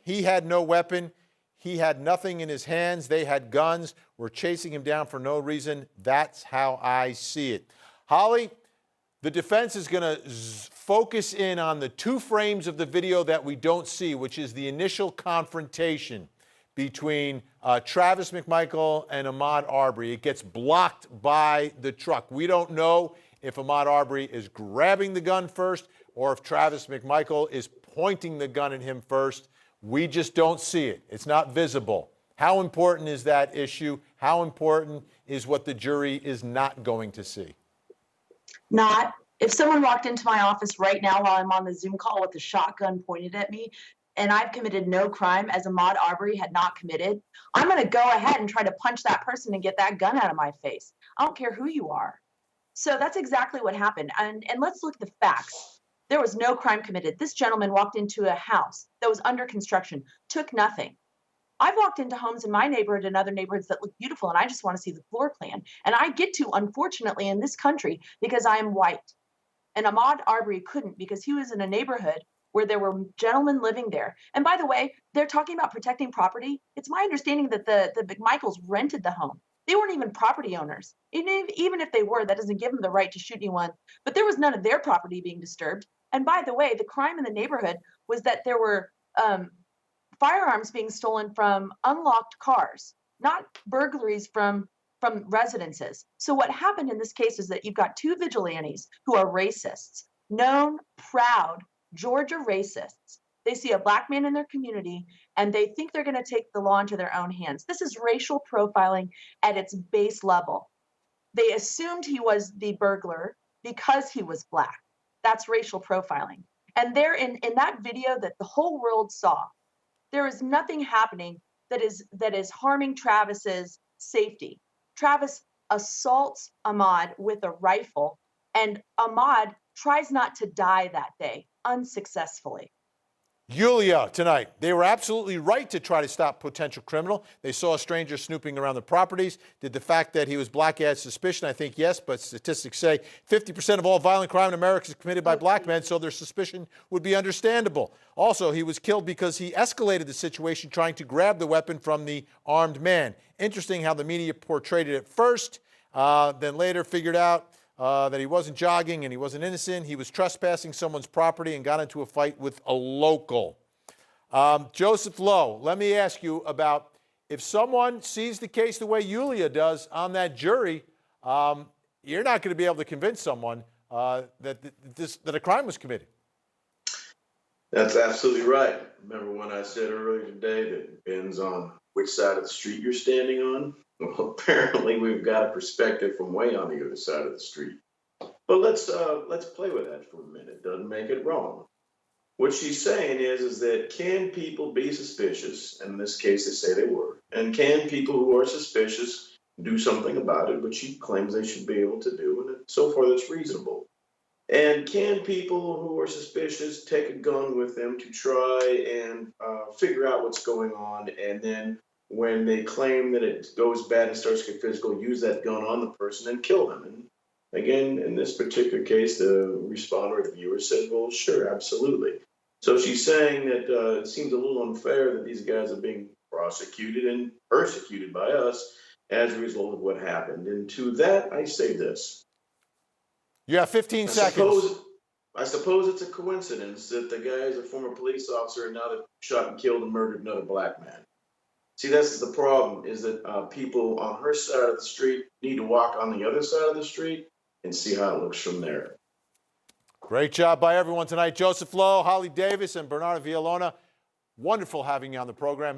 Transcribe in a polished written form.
He had no weapon. He had nothing in his hands. They had guns. We're chasing him down for no reason. That's how I see it. Holly, the defense is going to focus in on the two frames of the video that we don't see, which is the initial confrontation between Travis McMichael and Ahmaud Arbery. It gets blocked by the truck. We don't know if Ahmaud Arbery is grabbing the gun first or if Travis McMichael is pointing the gun at him first. We just don't see it. It's not visible. How important is that issue? How important is what the jury is not going to see? Not. If someone walked into my office right now while I'm on the Zoom call with a shotgun pointed at me, and I've committed no crime as Ahmaud Arbery had not committed, I'm going to go ahead and try to punch that person and get that gun out of my face. I don't care who you are. So that's exactly what happened. And let's look at the facts. There was no crime committed. This gentleman walked into a house that was under construction, took nothing. I've walked into homes in my neighborhood and other neighborhoods that look beautiful, and I just want to see the floor plan. And I get to, unfortunately, in this country because I am white. And Ahmaud Arbery couldn't because he was in a neighborhood where there were gentlemen living there. And by the way, they're talking about protecting property. It's my understanding that the McMichaels rented the home. They weren't even property owners. Even if they were, that doesn't give them the right to shoot anyone. But there was none of their property being disturbed. And by the way, the crime in the neighborhood was that there were firearms being stolen from unlocked cars, not burglaries from residences. So what happened in this case is that you've got two vigilantes who are racists, known, proud Georgia racists. They see a black man in their community and they think they're going to take the law into their own hands. This is racial profiling at its base level. They assumed he was the burglar because he was black. That's racial profiling. And there in that video that the whole world saw, there is nothing happening that is harming Travis's safety. Travis assaults Ahmaud with a rifle, and Ahmaud tries not to die that day, unsuccessfully. Yulia tonight. They were absolutely right to try to stop potential criminal. They saw a stranger snooping around the properties. Did the fact that he was black add suspicion? I think yes, but statistics say 50% of all violent crime in America is committed by black men, so their suspicion would be understandable. Also, he was killed because he escalated the situation trying to grab the weapon from the armed man. Interesting how the media portrayed it at first, then later figured out that he wasn't jogging and he wasn't innocent. He was trespassing someone's property and got into a fight with a local. Joseph Lowe, let me ask you about if someone sees the case the way Yulia does on that jury, you're not going to be able to convince someone that a crime was committed. That's absolutely right. Remember when I said earlier today that it depends on which side of the street you're standing on? Well, apparently we've got a perspective from way on the other side of the street. But let's play with that for a minute. Doesn't make it wrong. What she's saying is that can people be suspicious? And in this case, they say they were. And can people who are suspicious do something about it, which she claims they should be able to do, and so far that's reasonable. And can people who are suspicious take a gun with them to try and figure out what's going on, and then when they claim that it goes bad and starts to get physical, use that gun on the person and kill them? And again, in this particular case, the responder, the viewer, said, well, sure, absolutely. So she's saying that it seems a little unfair that these guys are being prosecuted and persecuted by us as a result of what happened. And to that, I say this. You have 15 seconds. I suppose it's a coincidence that the guy is a former police officer and now they've shot and killed and murdered another black man. See, that's the problem, is that people on her side of the street need to walk on the other side of the street and see how it looks from there. Great job by everyone tonight. Joseph Lowe, Holly Davis, and Bernardo Villalona. Wonderful having you on the program.